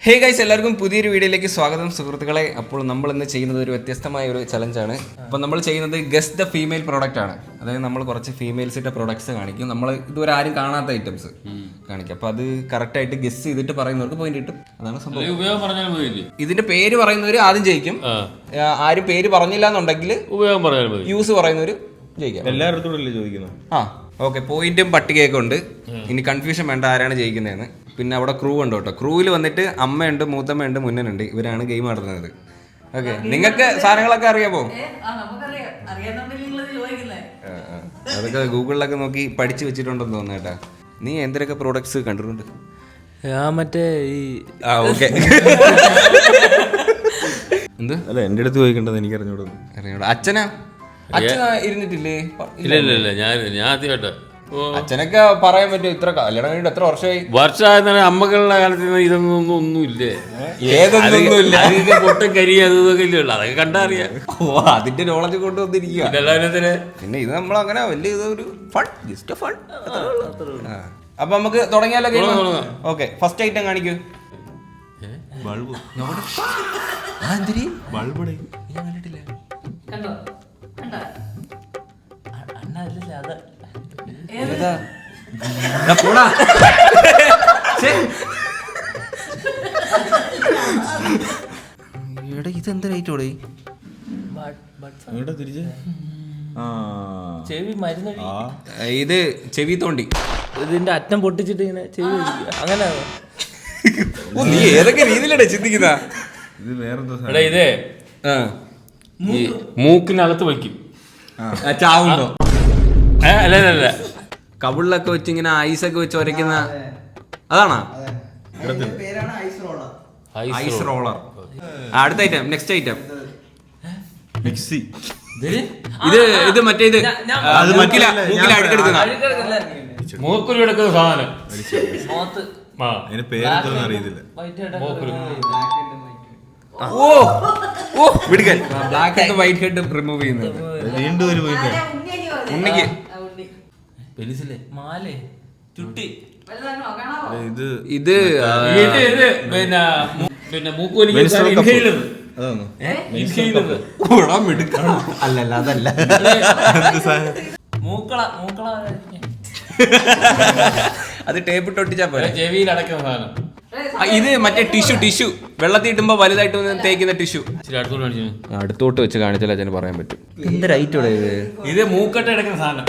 Hey guys, എല്ലാവർക്കും പുതിയൊരു വീഡിയോയിലേക്ക് സ്വാഗതം സുഹൃത്തുക്കളെ. അപ്പോൾ നമ്മൾ ഇന്ന് ചെയ്യുന്നത് ഒരു വ്യത്യസ്തമായ ഒരു ചലഞ്ചാണ്. അപ്പോൾ നമ്മൾ ചെയ്യുന്നത് ഗസ് ദ ഫീമെയിൽ പ്രോഡക്റ്റ് ആണ്. അതായത് നമ്മൾ കുറച്ച് ഫീമെയിൽസിന്റെ പ്രോഡക്ട്സ് കാണിക്കും. നമ്മൾ ഇതുവരെ ആരും കാണാത്ത ഐറ്റംസ് കാണിക്കും. അപ്പോൾ അത് കറക്റ്റായിട്ട് ഗസ് ചെയ്തിട്ട് പറയുന്നവർക്ക് പോയിന്റ് കിട്ടും. അതാണ് സംഭവം. ഇതിന്റെ പേര് പറയുന്നവർ ആദ്യം ജയിക്കും. ആരും പേര് പറഞ്ഞില്ല എന്നുണ്ടെങ്കിൽ യൂസ് പറയുന്നവർ ജയിക്കാം. എല്ലായിടത്തും ചോദിക്കുന്നു. ഓക്കെ, പോയിന്റും പട്ടികയൊക്കെ ഉണ്ട്. ഇനി കൺഫ്യൂഷൻ വേണ്ട ആരാണ് ജയിക്കുന്നതെന്ന്. പിന്നെ അവിടെ ക്രൂ ഉണ്ട് കേട്ടോ. ക്രൂവിൽ വന്നിട്ട് അമ്മയുണ്ട്, മൂത്തമ്മയുണ്ട്, മുന്നനുണ്ട്. ഇവരാണ് ഗെയിം നടത്തുന്നത്. ഓക്കെ, നിങ്ങൾക്ക് സാധനങ്ങളൊക്കെ അറിയാമോ? അതൊക്കെ ഗൂഗിളിലൊക്കെ നോക്കി പഠിച്ചു വെച്ചിട്ടുണ്ടെന്ന് തോന്നുന്നു കേട്ടാ. നീ എന്തൊക്കെ പ്രോഡക്ട്സ് കണ്ടിട്ടുണ്ട്? മറ്റേ ഈ ഓക്കെ. എന്ത് അല്ല, എന്റെ അടുത്ത് ചോദിക്കേണ്ടത് എനിക്ക് അറിഞ്ഞൂടാ. അച്ഛനാ? അച്ഛൻ ഇരുന്നിട്ടില്ലേ? ഇല്ല ഞാൻ ആദ്യമായിട്ട്. അച്ഛനൊക്കെ പറയാൻ പറ്റും. ഇത്ര കല്യാണം കഴിഞ്ഞിട്ട് എത്ര വർഷമായ അമ്മകളുടെ കാലത്ത് ഇതൊന്നും ഒന്നുമില്ല. ഏതൊന്നുമില്ല. പൊട്ടും കരി അതൊക്കെ ഇല്ലേ ഉള്ളു. അതൊക്കെ കണ്ടാ അറിയാം. അതിന്റെ നോളജ് കൊണ്ടുവന്നിരിക്കുക. പിന്നെ ഇത് നമ്മളങ്ങനെ വലിയ ഇതൊരു ഫൺ, ജസ്റ്റ് ഫൺ. അപ്പൊ നമുക്ക് തുടങ്ങിയാലോ ഗെയിം? ഓക്കെ, ഫസ്റ്റ് ഐറ്റം കാണിക്കൂ. ബൾബ്. ബൾബ് ഇതെന്തോടെ? ചെവി മരുന്ന്. ഇത് ചെവി തോണ്ടി. ഇതിന്റെ അറ്റം പൊട്ടിച്ചിട്ട് ഇങ്ങനെ ചെവി അങ്ങനെ. നീ ഏതൊക്കെ രീതിയിലാണ് ചിന്തിക്കുന്ന? ഇത് വേറെന്തോ ഇതേ മൂക്കിനകത്ത് വയ്ക്കും. ചാവുണ്ടോ? അല്ല കവിളിലൊക്കെ വെച്ച് ഇങ്ങനെ ഐസൊക്കെ വെച്ച് ഒരയ്ക്കുന്ന അതാണോ? Ice roller. അടുത്ത ഐറ്റം, നെക്സ്റ്റ് ഐറ്റം. മിക്സി. ഇത് മറ്റേ ഇത് മൂക്കില അടുക്കെടുക്കുന്ന മൂക്കുലെടുക്കുന്ന സാധനം. അതിന് പേരെന്തോന്ന് അറിയത്തില്ല. വിടുക്കൻ. Black head white head remove ചെയ്യുന്നത്. വീണ്ടും ഒരു പോയിന്റ്. ഉണ്ണിക്ക് മാലേ ചുട്ടി. ഇത് പിന്നെ മൂക്കുവലിക്ക് അല്ലല്ല, അതല്ല. അത് ടേപ്പ് ഇട്ട് ഒട്ടിച്ചാ പോലെ. ചെവിയിൽ അടക്കുന്ന സാധനം. ഇത് മറ്റേ ടിഷ്യൂ വെള്ളത്തിൽ ഇട്ടുമ്പോ വലുതായിട്ട് തേക്കുന്ന ടിഷ്യൂ. അടുത്തോട്ട് വെച്ച് കാണിച്ചാൽ അതിന് പറയാൻ പറ്റും. എന്തൊരൈറ്റോടെ ഇത് മൂക്കട്ട എടുക്കുന്ന സാധനം.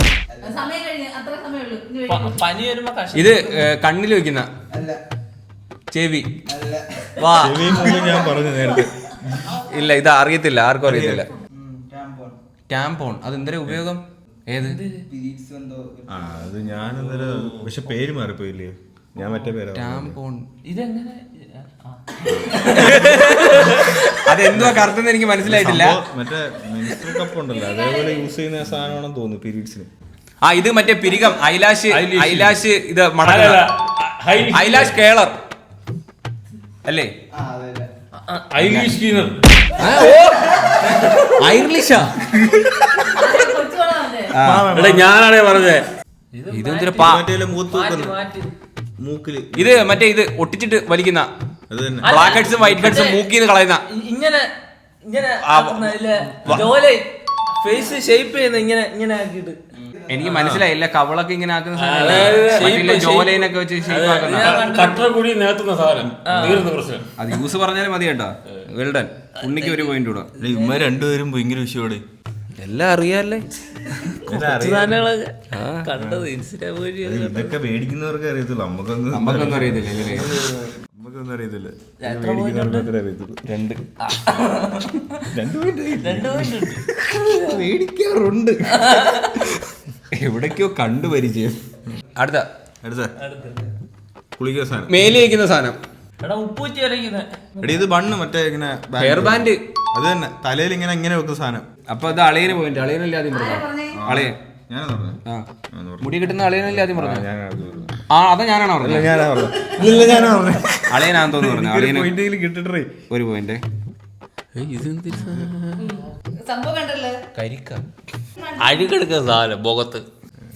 പനി വരുമ്പോ ഇത് കണ്ണിൽ വെക്കുന്ന ചെവി. വാ, ഞാൻ പറഞ്ഞു നേരത്തെ. ഇല്ല, ഇത് അറിയത്തില്ല, ആർക്കും അറിയത്തില്ല. ടാംപോൺ. അതെന്തൊരു ഉപയോഗം? ഏത്? അത് ഞാൻ പക്ഷെ പേര് മാറിപ്പോയില്ലേ? ഞാൻ മറ്റേ പേര് ടാംപോൺ. ഇതെങ്ങനെ? അതെന്തുവാ കറുത്തെന്ന് എനിക്ക് മനസ്സിലായിട്ടില്ല. മറ്റേ മെൻസ്ട്രൽ കപ്പ് ഉണ്ടല്ലോ, അതേപോലെ യൂസ് ചെയ്യുന്ന സാധനമാണെന്ന് തോന്നുന്നു പീരീഡ്സിന്. ഇത് മറ്റേ പിരികം, ഐലാഷ് ഇത് മടങ്ങുന്ന ഐലാഷ് കേളർ അല്ലേ? ഐറിഷാ? ഞാനാണേ പറഞ്ഞേ. ഇതെന്തൊരു മൂക്കില്. ഇത് മറ്റേ ഇത് ഒട്ടിച്ചിട്ട് വലിക്കുന്ന അത് തന്നെ. ബ്ലാക്ക് ഹെഡ്സും വൈറ്റ് ഹെഡ്സും മൂക്കിന്ന് കളയുന്ന. ഇങ്ങനെ ഫേസ് ഷേപ്പ് ചെയ്യുന്ന ഇങ്ങനെ ആക്കിയിട്ട്. എനിക്ക് മനസ്സിലായില്ല. കവളൊക്കെ ഇങ്ങനെ ആക്കുന്ന സാധനം, ജോലൈനൊക്കെ വെച്ച് ഷേപ്പ് ആക്കുന്ന സാധനം. അത് യൂസ് പറഞ്ഞാലും മതി കേട്ടോ. വെൽഡൻ. ഉണ്ണിക്ക് ഒരു പോയിന്റ് കൂടാ. ഇവന്മാർ രണ്ടുപേരും ഭയങ്കര വിഷയോടെ എല്ലാം അറിയാല്ലേ? കണ്ടത് ഇൻസ്റ്റാ വഴി. ഇതൊക്കെ മേടിക്കുന്നവർക്ക് അറിയത്തില്ല, നമുക്കൊന്നും അറിയത്തില്ല. നമുക്കൊന്നും അറിയത്തില്ല. മേടിക്കാറുണ്ട്. എവിടേക്കോ കണ്ടു പരിചയം. അടുത്ത കുളിക്കുന്ന സാധനം, മേലി വയ്ക്കുന്ന സാധനം. ഉപ്പൂറ്റി വരയ്ക്കുന്നത്. ഇത് ബണ്ണ് മറ്റേ ഇങ്ങനെ ഹെയർ ബാൻഡ്. അത് തന്നെ, തലയിൽ ഇങ്ങനെ വെക്കുന്ന സാധനം. അപ്പൊ അത് അളിയന് പോയിന്റ്. അളിയനല്ലേ ആദ്യം പറഞ്ഞു? അളിയൻ. മുടി കിട്ടുന്ന അളിയനല്ലേ ആദ്യം പറഞ്ഞു? അതാ ഞാനാണോ പറഞ്ഞത്? അളിയനാന്ന് തോന്നുന്നു പറഞ്ഞു. അളിയന് കിട്ടിട്ടേ ഒരു പോയിന്റ്. അഴുക്കെടുക്കുന്ന സാധനം മുഖത്ത്.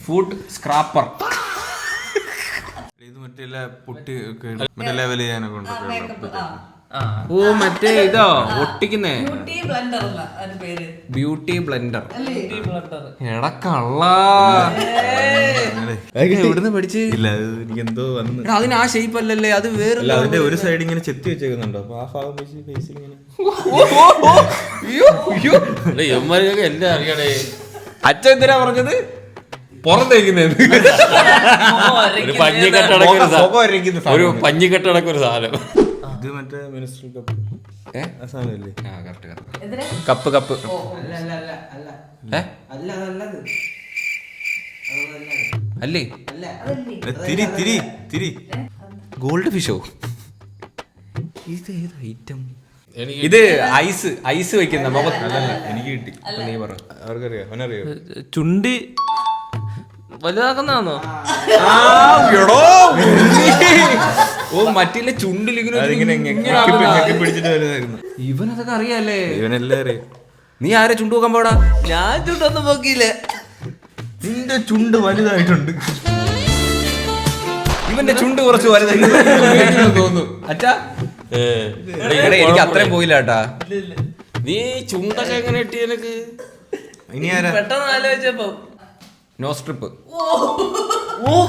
Food scraper. മറ്റേ പൊട്ടി മറ്റേ ലെവൽ ചെയ്യാനൊക്കെ ഉണ്ട്. ഓ മറ്റേ ഇതോ ഒട്ടിക്കുന്നേ ബ്യൂട്ടി ബ്ലെൻഡർ ബ്യൂട്ടി എടാ കള്ളാ എവിടുന്ന് പഠിച്ച്? ഇല്ല അത് എനിക്ക് എന്തോ വന്ന്. എടാ, അതിന് ആ ഷേപ്പ് അല്ലല്ലേ, അത് വേറെ. അല്ല അതിന്റെ ഒരു സൈഡ് ഇങ്ങനെ ചെത്തി വെച്ചേക്കുന്നുണ്ടോ, അപ്പൊ ആ ഭാഗം വെച്ച് ഫേസിൽ ഇങ്ങനെ. യമ്മമാർക്കൊക്കെ എല്ലാം അറിയണേ. അച്ഛൻ എന്തിനാ പറഞ്ഞത്? പുറത്തേക്കുന്നത് ഒരു പഞ്ഞിക്കെട്ടടക്കം ഒരു സാധനം. ഇത് മറ്റേ മിനിസ്റ്റർ കപ്പ് ആ സാധനമല്ലേ? കപ്പ് കപ്പ് അല്ലേ? തിരി തിരി തിരി ഗോൾഡ് ഫിഷോ? ഇത് ഏത് ഐറ്റം? എനിക്ക് ഇത് ഐസ് ഐസ് വെക്കുന്ന എനിക്ക് കിട്ടി. നീ പറ. അവർക്കറിയാം, അവനറിയോ? ചുണ്ടി വലുതാക്കുന്നതാണോ? ഓ മറ്റില്ല ചുണ്ടിൽ അതിങ്ങനെ ഞെക്കി പിടിച്ചിട്ട് വലുതായിരുന്നു. ഇവനതൊക്കെ അറിയാല്ലേ? ഇവനെല്ലാം അറിയാം. നീ ആരെ ചുണ്ട് നോക്കാൻ പോടാ? ഞാൻ ചുണ്ടൊന്നും നോക്കിയില്ല. നിന്റെ ചുണ്ട് വലുതായിട്ടുണ്ട്. ഇവന്റെ ചുണ്ട് കുറച്ച് വലുതായി തോന്നുന്നു. അച്ഛാ എനിക്ക് അത്രയും പോയില്ല കേട്ടാ. നീ ചുണ്ടൊക്കെ എങ്ങനെ ഇട്ടി എനിക്ക്? ഇനി ആരാ? പെട്ടെന്ന് ആലോചിച്ചപ്പോ നോ സ്ട്രിപ്പ്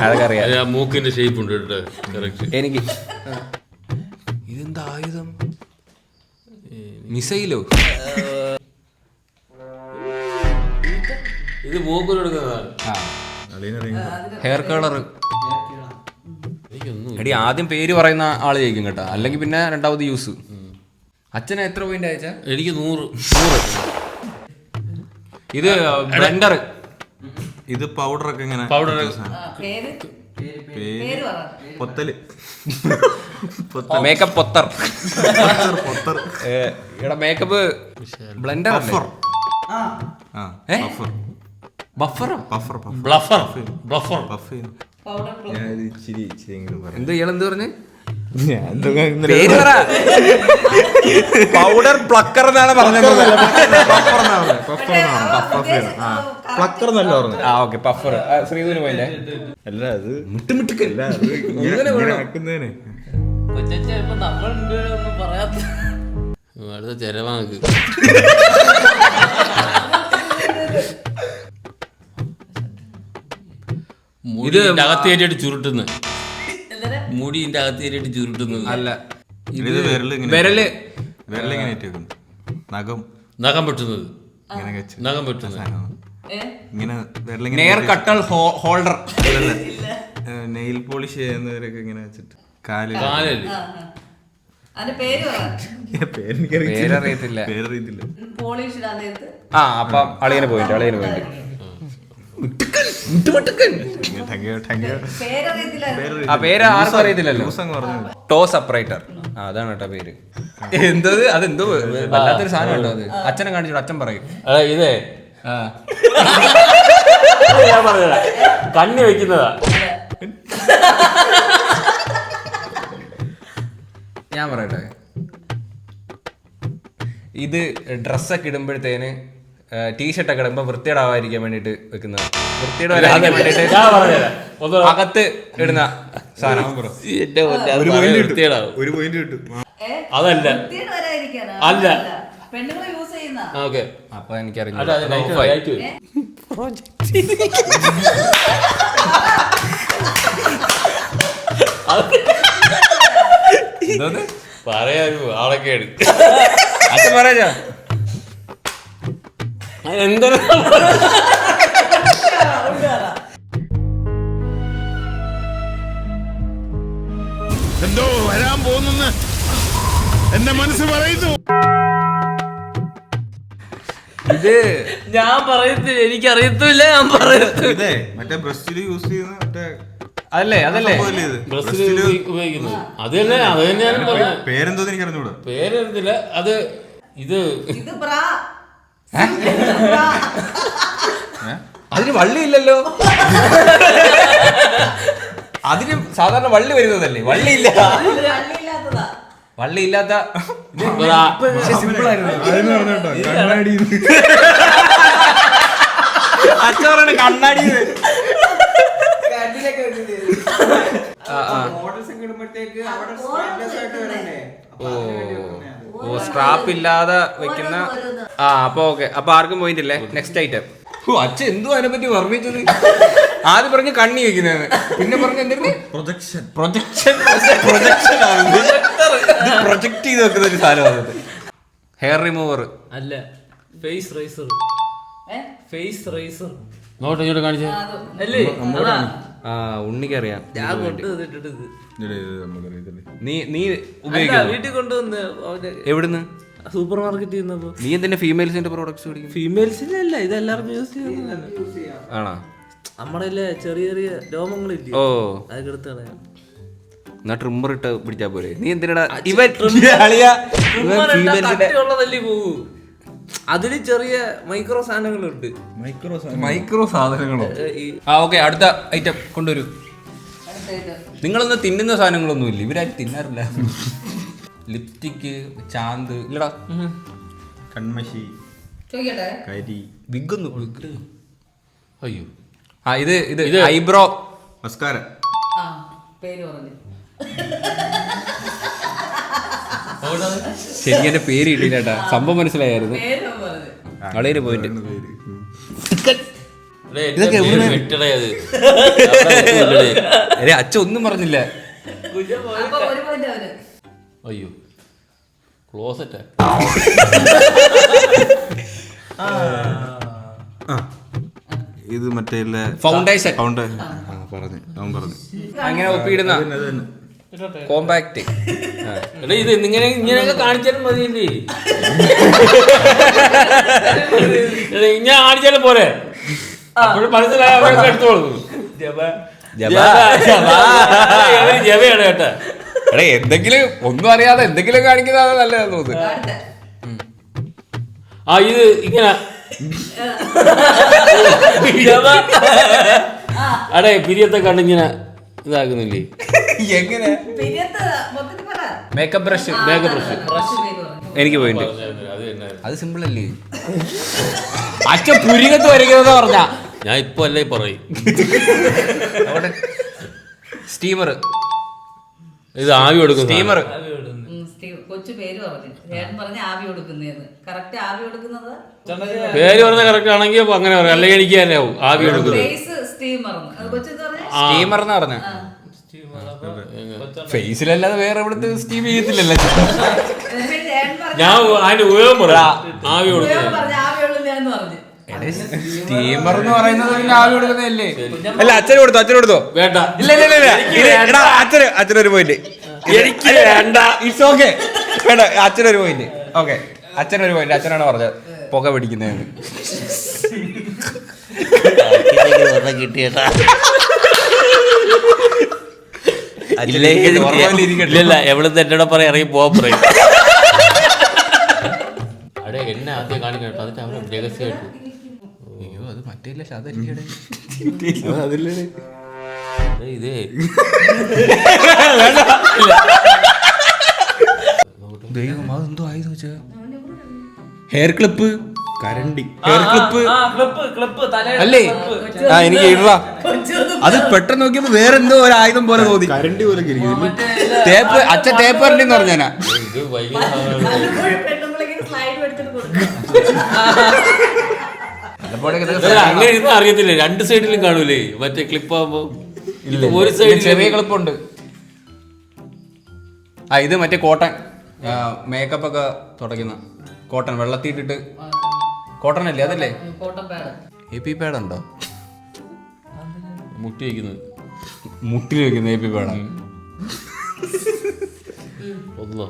അതൊക്കെ അറിയാം. അല്ല, മൂക്കിന്റെ ഷേപ്പ് ഉണ്ട് കേട്ടോ. കറക്റ്റ്. എനിക്ക് ഇതെന്താ ആയുധം? മിസൈലോ? ഇത് മൂക്കിൽ എടുക്കുന്നതാണ്. Hair colour. എനിക്കൊന്നും എടി ആദ്യം പേര് പറയുന്ന ആള് ജയിക്കും കേട്ടാ, അല്ലെങ്കിൽ പിന്നെ രണ്ടാമത് യൂസ്. അച്ഛനെ എത്ര പോയിന്റ് അയച്ചാ? എനിക്ക് 100. ഇത് ബ്ലെൻഡർ. ഇത് പൗഡർ ഒക്കെ ഇങ്ങനെ പൗഡർ പൊത്തല് മേക്കപ്പ് പൊത്തർ. പൊത്തർ ഇവിടെ മേക്കപ്പ് ബ്ലെൻഡർ ബഫറോ? ബ്ലഫർ ബ്ലഫർ. ഞാൻ ഇച്ചിരി ഇച്ചിരിയെങ്കിലും പറയാം. എന്ത് ഇയാളെന്ത് പറഞ്ഞ്? ഞാൻ എന്തൊക്കെ പേര് പറ. പൗഡർ പ്ലക്കർ എന്നാണ് പറഞ്ഞത്. പ്ലക്കർ എന്നല്ല പറഞ്ഞു. ആ ഓക്കെ പഫർ. ശ്രീധുവിന് പോയില്ലേ? അല്ല അത് മുട്ടുമുട്ടുക്കല്ല. അല്ല അത് ഇങ്ങനെ ആക്കുന്നേനെ. കൊച്ചു നമ്മൾ ഒന്നും പറയാത്ത അടുത്ത ചെലവാക്ക്. മുടിന്റെ അകത്ത് കയറ്റിയിട്ട് ചുരുട്ടുന്നു. മുടിന്റെ അകത്ത് കയറ്റിയിട്ട് ചുരുട്ടുന്നത് അല്ല, ഇത് വിരല് വിരല് വിരലിങ്ങനെ ഇട്ടേക്കുന്നു. നഖം നഖം വെട്ടുന്നത്. ഇങ്ങനെ വെച്ച് നഖം വെട്ടുന്നത്. ഇങ്ങനെ വിരലിങ്ങനെ നെയർ കട്ടൾ ഹോൾഡർ. നെയിൽ പോളിഷ് ചെയ്യുന്നവരൊക്കെ ഇങ്ങനെ വെച്ചിട്ട് കാലിൽ കാലല്ലേ? പേരറിയത്തില്ല. പേരറിയത്തില്ല. ആ അപ്പൊ അളിയന് പോയിന്റ്. അളിയന് പോയിന്റ്. ആ പേര് ആർക്കും അറിയത്തില്ലല്ലോ. Toss separator. അതാണ് കേട്ടോ പേര്. എന്തത്? അതെന്തോ വല്ലാത്തൊരു സാധനം കേട്ടോ. അത് അച്ഛനെ കാണിച്ചു. അച്ഛൻ പറയും ഇതേ ഞാൻ പറഞ്ഞതാ, കണ്ണി വെക്കുന്നതാ. ഞാൻ പറയട്ടെ, ഇത് ഡ്രസ്സൊക്കെ ഇടുമ്പോഴത്തേന് ടീഷർട്ടൊക്കെ ഇടുമ്പോ വൃത്തിയേടാവാതിരിക്കാൻ വേണ്ടിട്ട് വെക്കുന്നത്. വൃത്തിയേടാവാതിരിക്കാൻ വേണ്ടിട്ട് അകത്ത് ഇടുന്ന സാധനം. ഒരു പോയിന്റ് കിട്ടും. അതല്ല അല്ല ഓക്കെ. അപ്പൊ എനിക്കറിയാം. പറയാനും ആളൊക്കെ എടുക്കും. അച്ഛൻ പറയാ എന്താ എന്തോ വരാൻ പോകുന്നെന്ന് എന്റെ മനസ്സ് പറയുന്നു. ഇത് ഞാൻ പറയത്തില്ല, എനിക്കറിയത്തില്ല. ഞാൻ പറയത്തില്ല. ഇതേ മറ്റേ ബ്രസ്റ്റില് യൂസ് ചെയ്യുന്ന മറ്റേ അതല്ലേ അതല്ലേ ബ്രസ്സിൽ ഉപയോഗിക്കുന്നത് അത് തന്നെ. അത് തന്നെയാണ് പറഞ്ഞത്. പേരെന്തോന്ന് എനിക്ക് അറിഞ്ഞൂടാ. പേരെടുത്തില്ല. അത് ഇത് അതിന് വള്ളി ഇല്ലല്ലോ. അതിന് സാധാരണ വള്ളി വരുന്നതല്ലേ? വള്ളി ഇല്ല. വള്ളി ഇല്ലാത്ത സിമ്പിൾ ആയിരുന്നു. കണ്ണാടി അച്ഛൻ പറയണ കണ്ണാടി. ഓ സ്ട്രാപ്പ് ഇല്ലാതെ വെക്കുന്ന. അപ്പൊ ഓക്കെ, അപ്പൊ ആർക്കും പോയിന്റ് ഇല്ലേ. Next item. ഓ അച്ഛൻ എന്തോ അതിനെ പറ്റി വർണ്ണിച്ചത്. ആദ്യം പറഞ്ഞ് കണ്ണി വെക്കുന്നത്, പിന്നെ പറഞ്ഞ എന്തെങ്കിലും പ്രൊജക്ഷൻ പ്രൊജക്ട് ചെയ്ത് വെക്കുന്ന ഒരു സാധനമാണ്. ഹെയർ റിമൂവർ അല്ല, face razor. Face razor not ഇങ്ങോട്ട് കാണിച്ചേ. അല്ലേ? ഉണ്ണിക്കറിയാം. ഞാൻ കൊണ്ടുവന്നിട്ടുണ്ട്. നീ ഉപയോഗിക്കുന്നു വീട്ടിൽ കൊണ്ടുവന്ന് എവിടുന്ന്? സൂപ്പർ മാർക്കറ്റിൽ നിന്നപ്പോ. നീ എന്തിനാ ഫീമെയിൽസിന്റെ പ്രോഡക്ട്സ് മേടിക്കും? ഫീമെയിൽസിന്റെ അല്ല, ഇതെല്ലാവർക്കും യൂസ് ചെയ്യുന്നതാണ്. ആണോ? നമ്മുടെ ചെറിയ ചെറിയ രോമങ്ങളില്ലേ, ഓ അതൊക്കെ എടുത്ത് കളയാം. എന്നാ ട്രിമ്മർ ഇട്ട് പിടിച്ചാ പോരെ. നീ എന്തിനാ കട്ടിയുള്ളതല്ലേ പോകൂ. അതില് ചെറിയ മൈക്രോ സാധനങ്ങളുണ്ട്. മൈക്രോ സാധനങ്ങളോ? ഓക്കെ, അടുത്ത ഐറ്റം കൊണ്ടുവരൂ. നിങ്ങളൊന്നും തിന്നുന്ന സാധനങ്ങളൊന്നും ഇല്ല, ഇവരാരും തിന്നാറില്ല. ലിപ്സ്റ്റിക്ക്, ചാന്ത് ഇല്ലടാ, കൺമഷി, കരി, വിഗൊന്നും. അയ്യോ, ഇത് ഐബ്രോ മസ്കാര. ശരി, എന്റെ പേര് ഇട്ടില്ലേട്ടാ, സംഭവം മനസ്സിലായിരുന്നു. വളരെ പോയിന്റ്. അച്ഛൻ ഒന്നും പറഞ്ഞില്ല. അയ്യോ, ക്ലോസറ്റാ. ഇത് മറ്റേ ഫൗണ്ടേഷൻ. അവൻ പറഞ്ഞു അങ്ങനെ ഒപ്പിയിടുന്ന കോമ്പാക്ട്. ഇത് ഇങ്ങനെയൊക്കെ കാണിച്ചാലും മതിയല്ലേ? ഇങ്ങനെ കാണിച്ചാലും പോരെ, മനസ്സിലായ എടുത്തോളൂ. ജവയാണ് കേട്ടാ. എടാ, എന്തെങ്കിലും ഒന്നും അറിയാതെ എന്തെങ്കിലും കാണിക്കുന്നതാണ് നല്ലതെന്ന് തോന്നുന്നു. ഇത് ഇങ്ങനെ അടേ പിരിയത്തെ കണ്ടിങ്ങനെ ഇതാക്കുന്നില്ലേ? എങ്ങനെ? Makeup brush. എനിക്ക് പോയിന്റ്. അത് സിമ്പിൾ അല്ലേ? അച്ഛൻ പുരികത്ത് വരയ്ക്കുന്നതാ പറഞ്ഞ. ഞാൻ ഇപ്പൊ അല്ലേ പറയും. സ്റ്റീമർ. ഇത് ആവി കൊടുക്കും. സ്റ്റീമർ. കൊച്ചു പേര് പറഞ്ഞു ആവി കൊടുക്കുന്നതെന്ന്. കറക്റ്റ് ആവി കൊടുക്കുന്നത് പേര് പറഞ്ഞ കറക്റ്റ് ആണെങ്കിൽ അങ്ങനെ പറയാം, അല്ലെങ്കിൽ എനിക്ക് തന്നെ ആവും ആവി കൊടുക്കുന്നത്. സ്റ്റീമർ എന്ന് പറഞ്ഞ ഫേസിലല്ലാതെ വേറെ എവിടുത്തെ സ്റ്റീം ചെയ്യത്തില്ലല്ലോ. ഞാൻ അതിന്റെ ഉപയോഗം പറയാം, ആവി കൊടുക്കുന്നത്. സ്റ്റീമർ എന്ന് പറയുന്നത് പിന്നെ ആവി കൊടുക്കുന്നതല്ലേ? അല്ല, അച്ഛന് കൊടുത്തോ? വേണ്ട. ഇല്ല, അച്ഛനൊരു പോയിന്റ്. എനിക്ക് വേണ്ട. ഇറ്റ്സ് ഓക്കെ, വേണ്ട. അച്ഛനൊരു പോയിന്റ്. ഓക്കെ, അച്ഛനൊരു പോയിന്റ്. അച്ഛനാണ് പറഞ്ഞത് പുക പിടിക്കുന്നതെന്ന്. കിട്ടിയേട്ടാ. ഇല്ല, എവിടുന്ന് എന്നോട് പറയാം, ഇറങ്ങി പോവാൻ പറയും. അടേ, എന്നെ ആദ്യം കാണിക്കണം കേട്ടോ, അതിന്റെ അവരെ രഹസ്യമായിട്ട്. അയ്യോ, അത് മറ്റേ ഇതേ ദൈവം, അതെന്തോ ആയത് വെച്ചാ ഹെയർ ക്ലിപ്പ്, കരണ്ടി. ഹെയർ ക്ലിപ്പ് അല്ലേ? എനിക്ക് ഇടാ. അത് പെട്ടെന്ന് നോക്കിയപ്പോ വേറെന്തോ ഒരു ആയുധം പോലെ തോന്നി. കരണ്ടി പോലെ തേപ്പ്. അച്ഛൻ തേപ്പ് കരണ്ടിന്ന് പറഞ്ഞാ. ഇത് വൈകി അങ്ങനെ ഇരുന്ന് അറിയത്തില്ലേ, രണ്ട് സൈഡിലും കാണൂലേ മറ്റേ ക്ലിപ്പ് ആവുമ്പോ. ഒരു സൈഡിൽ ചെറിയ ക്ലിപ്പുണ്ട്. ഇത് മറ്റേ കോട്ടൺ മേക്കപ്പ് ഒക്കെ തുടയ്ക്കുന്ന കോട്ടൺ, വെള്ളത്തിയിട്ടിട്ട്. കോട്ടൺ അല്ലേ? അതല്ലേ? AP പാഡ് ഉണ്ടോ? മുട്ടി വയ്ക്കുന്നത്, മുട്ടിൽ വെക്കുന്ന AP പാഡാണ്. ഒന്നോ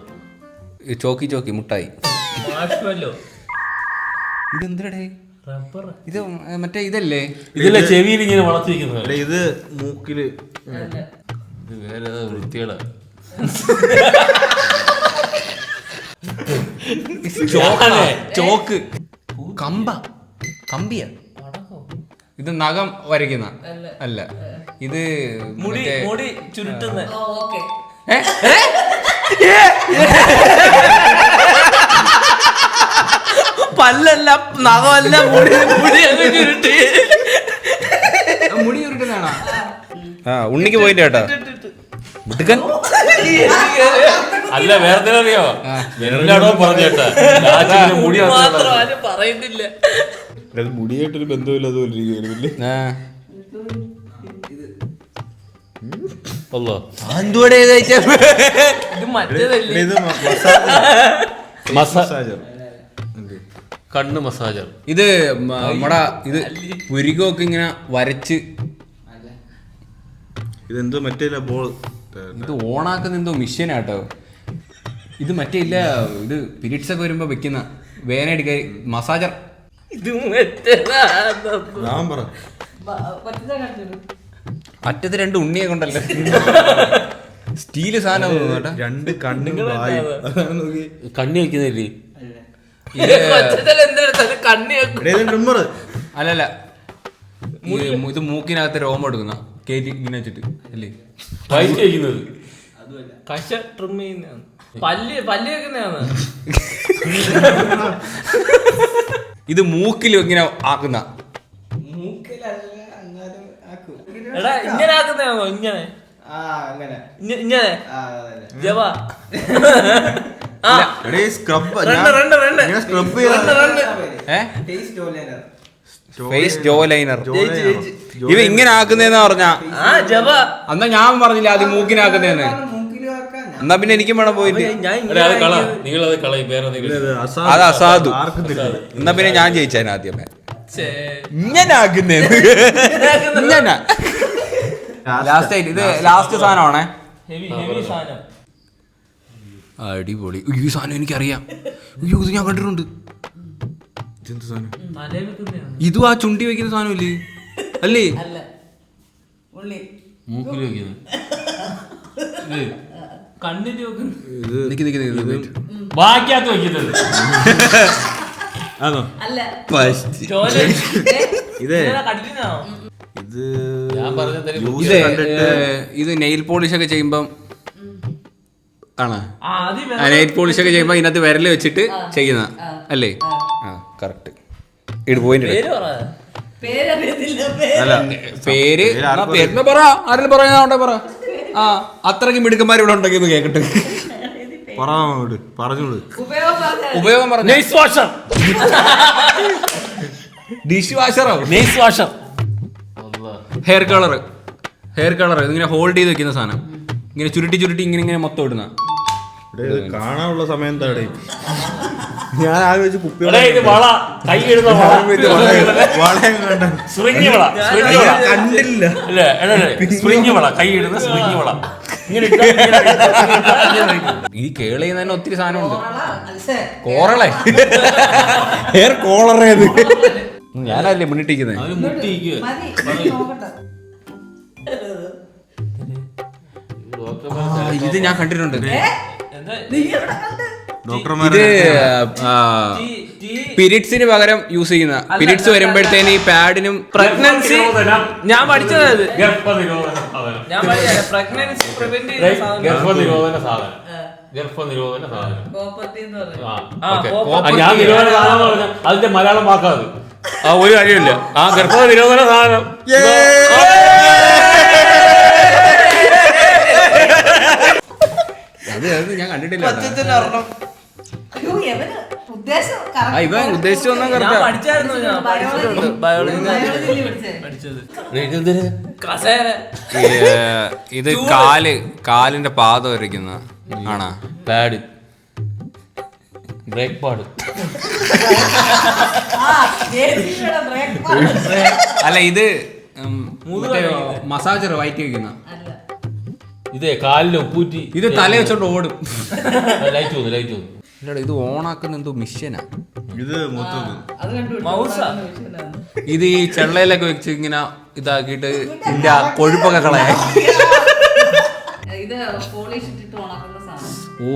ചോക്കി മുട്ടായി. ഇതെന്തടേ? ഇത് മറ്റേ ഇതല്ലേ? ഇതിലെ ചെവിയിൽ ഇങ്ങനെ വളർത്തിരിക്കുന്നത്. ഇത് മൂക്കില്. ഇത് വേറെ വൃത്തികളാ. ചോക്ക്, കമ്പിയ. ഇത് നഖം വരയ്ക്കുന്ന അല്ല, ഇത് മുടി ചുരുട്ടുന്ന. പല്ലല്ല, നഖമല്ല, മുടി ചുരുട്ടുന്നതാണോ? ഉണ്ണിക്ക് പോയിന്റ് കേട്ടോ. മിടുക്കൻ. അല്ല വേറെ അറിയോ എല്ലാടോ പറഞ്ഞേട്ടാ മുടി മാത്രം ആരും പറയുന്നില്ല. അത് മുടിയായിട്ടൊരു ബന്ധമില്ല അതുപോലെ ഇരിക്കുവായിരുന്നു. ആ. അല്ലോ എന്തുവാടേ ഇത് കഴിച്ചേ? ഇത് മറ്റേതല്ലേ? ഇത് മസാജർ കണ്ണ് മസാജർ. ഇത് നമ്മടെ ഇത് പുരികമൊക്കെ ഇങ്ങനെ വരച്ച് ഇതെന്തോ മറ്റേ ബോൾ ഇത് ഓണാക്കുന്ന എന്തോ മിഷ്യനാട്ടോ. ഇത് മറ്റേ ഇല്ല, ഇത് പീരീഡ്സ് ഒക്കെ വരുമ്പോ വെക്കുന്ന വേനടിക്ക മസാജർ. ഇത് മറ്റേതാ. ഞാൻ പറ അറ്റത്ത് രണ്ട് ഉണ്ണിയെ കൊണ്ടല്ലേ സ്റ്റീല് സാധനം കേട്ടോ. രണ്ട് കണ്ണും വായും. അതാണ് നോക്കി. കണ്ണി വെക്കുന്നില്ലേ? മറ്റേതല്ല എന്തെടുത്തത് കണ്ണി വെക്കും. ട്രിമ്മർ അല്ലല്ല, ഇത് മൂക്കിനകത്ത് രോമം എടുക്കുന്ന കേറ്റി ഇങ്ങനെ വെച്ചിട്ട് അല്ലേ വൈറ്റ് വെക്കുന്നത്. കശ ട്രിം ചെയ്യുന്നതാണ്. പല്ല് വെക്കുന്നതാണ്. ഇത് മൂക്കിൽ ഇങ്ങനെ ആക്കുന്ന. എടാ ഇങ്ങനെ ആക്കുന്നതാണോ? ഇങ്ങനെ ഇങ്ങനെ ജവാ. സ്ക്രബ് സ്ക്രബ് ഫേസ് ജോ ലൈനർ. ഇവ ഇങ്ങനെ ആക്കുന്നതെന്ന് പറഞ്ഞാ ആ ജവാ. എന്നാ ഞാൻ പറഞ്ഞില്ല ആദ്യം മൂക്കിനാക്കുന്നതെന്ന്. എന്നാ പിന്നെ എനിക്കും വേണം പോയിട്ട്. അത് കള, നിങ്ങളത് കളയും. വേറെ അത് അസാധു. എന്നാ പിന്നെ ഞാൻ ജയിച്ചേനെ ആദ്യമേ. ഇങ്ങനെ ആക്കുന്നേന്ന് ഇങ്ങനെ. ലാസ്റ്റ് ആയിട്ട് ഇത് ലാസ്റ്റ് സാധനമാണേ. ഹെവി സാധനം. അടിപൊളി. ഈ സാധനം എനിക്കറിയാം. അയ്യോ ഇത് ഞാൻ കണ്ടിട്ടുണ്ട്. തലയിൽ വെക്കുന്നതാണ്. ഇതും ആ ചുണ്ടി വെക്കുന്ന സാധനമില്ലേ അല്ലേ? അല്ല ഉള്ളി മൂക്കിൽ വെക്കുന്നത്. കണ്ണിന് വെക്കുന്നത്. ബാക്കിയകത്ത് വെക്കുന്നത്. ആണോ? അല്ല ഇതേ കടിക്കുന്നതാണോ? ഇത് ഞാൻ ഇത് നെയിൽ പോളിഷ് ഒക്കെ ചെയ്യുമ്പം ആണ്. ആ ആദ്യം നെയിൽ പോളിഷ് ഒക്കെ ചെയ്യുമ്പോ ഇതിനകത്ത് വിരല് വെച്ചിട്ട് ചെയ്യുന്ന അല്ലേ? ആ കറക്റ്റ്. ഇട് പോയിന്റ്. പേര് പറ. പേരറിയത്തില്ല. അല്ല പേര് പേര് പറ. ആരെങ്കിലും പറയാ പറ. ആ അത്രയ്ക്ക് മിടുക്കന്മാർ ഇവിടെ ഉണ്ടെങ്കിൽ ഒന്ന് കേക്കട്ടെ. പറഞ്ഞോളൂ. ഉപയോഗം പറഞ്ഞു. നെയ്സ് വാഷർ. ഡിഷ് വാഷറോ? നെയ്സ് വാഷർ. ഹെയർ കളർ ഇതിങ്ങനെ ഹോൾഡ് ചെയ്ത് വെക്കുന്ന സാധനം. ഇങ്ങനെ ചുരുട്ടി ഇങ്ങനെ ഇങ്ങനെ മൊത്തം ഇടുന്ന. കാണാനുള്ള സമയം താടേ. ഞാൻ ആലോചിച്ച് കുപ്പി ഇത് വള, കൈ ഇടുന്ന വള. സ്പ്രിങ് വള. കണ്ടില്ല. സ്പ്രിങ് വള, കൈ ഇടുന്ന സ്പ്രിങ് വള. ഇങ്ങനെ ഈ കേള ചെയ്യുന്നതിന് ഒത്തിരി സാധനമുണ്ട്. കോറളെ ഹെയർ കോളറേത് ഞാനല്ലേ മുന്നിട്ടിരിക്കുന്നത്. അവര് മുട്ടിയിരിക്കുക. ഇത് ഞാൻ കണ്ടിട്ടുണ്ട്. ഡോക്ടർമാരെ പീരീഡ്സിന് പകരം യൂസ് ചെയ്യുന്ന. പീരീഡ്സ് വരുമ്പോഴത്തേന് ഈ പാഡിനും പ്രഗ്നൻസി ഞാൻ പഠിച്ചത്. ഗർഭനിരോധന സാധനം. ഞാൻ പഠിച്ചത് പ്രഗ്നൻസി പ്രിവെന്റ് ചെയ്യുന്ന സാധനം. ഗർഭനിരോധന സാധനം. ഗർഭനിരോധന സാധനം. കോപ്പത്തി എന്ന് പറയും. ഞാൻ നിരോധന സാധനം പറഞ്ഞ അതിന്റെ മലയാളം വാക്കാത്. ആ ഒരു കാര്യമില്ല. ആ ഗർഭ നിരോധന സാധനം. അത് ഞാൻ കണ്ടിട്ടില്ല. അയ്യോ, എവന് ഉദ്ദേശം ഇവൻ ഉദ്ദേശിച്ചു വന്നാൽ ഞാൻ കറക്റ്റാ. പഠിച്ചായിരുന്നു. ഞാൻ പഠിച്ചിട്ടുണ്ട്. ബയോളജി ബയോളജിയിൽ പഠിച്ചത്. പഠിച്ചത്. കസേര. ഇത് കാലിന്റെ പാത വരയ്ക്കുന്ന ആണാ? Pad, brake pad. അല്ല ഇത് മസാജർ വയറ്റി വെക്കുന്ന. ഇതേ കാലിന് ഉപ്പൂറ്റി. ഇത് തല വെച്ചോണ്ട് ഓടും. ലൈറ്റ് വന്നു. ഇല്ലടാ ഇത് ഓണാക്കുന്ന എന്തോ മിഷ്യനാ. ഇത് മൊത്തം മൗസാ. ഇത് ഈ ചെള്ളയിലൊക്കെ വെച്ച് ഇങ്ങനെ ഇതാക്കിയിട്ട് ഇതിന്റെ ആ കൊഴുപ്പൊക്കെ കളയാ. ഇത് പോളിഷ് ഇട്ടിട്ട് ഉണക്കുന്ന സാധനം. ഓ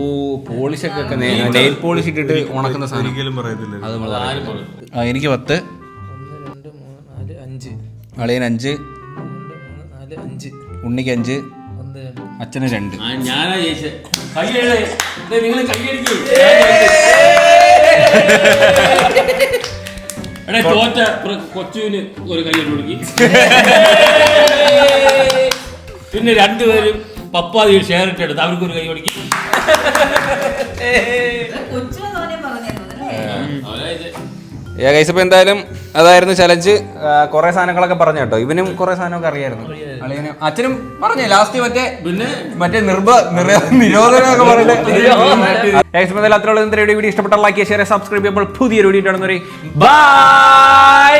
പോളിഷ് ഒക്കെ നെയിൽ പോളിഷ് ഇട്ടിട്ട് ഉണക്കുന്ന സാധനം. ഒരിക്കലും പറയത്തില്ല. അത് എനിക്ക് 10, 1 2 3 4 5. അളിയൻ 5, 2 3 4 5. ഉണ്ണിക്ക് 5, 1 2. അച്ഛന് 2. ഞാനാ ജയിച്ചേ. നിങ്ങൾ കൈയടിക്കൂ. തോറ്റ കൊച്ചുവിന് ഒരു കൈയ്യടി കൊടുക്കി. പിന്നെ 2 പേരും പപ്പാതി ഷെയർ ഇട്ടെടുത്ത് അവർക്ക് ഒരു കൈ കൊടുക്കും. കൊച്ചു തോനെ പറഞ്ഞു ഗൈസ് ഇപ്പൊ എന്തായാലും അതായിരുന്നു ചലഞ്ച്. കുറെ സാധനങ്ങളൊക്കെ പറഞ്ഞു കേട്ടോ. ഇവനും കുറെ സാധനമൊക്കെ അറിയായിരുന്നു. അളിയനും അച്ഛനും പറഞ്ഞേ ലാസ്റ്റ് മറ്റേ നിരോധനമൊക്കെ പറഞ്ഞിട്ട് ഗൈസ് എന്തായാലും അത്രയുള്ള വീഡിയോ ഇഷ്ടപ്പെട്ട ലൈക്ക് ഷെയർ സബ്സ്ക്രൈബ് ചെയ്യുമ്പോൾ പുതിയൊരു വീഡിയോ ബൈ.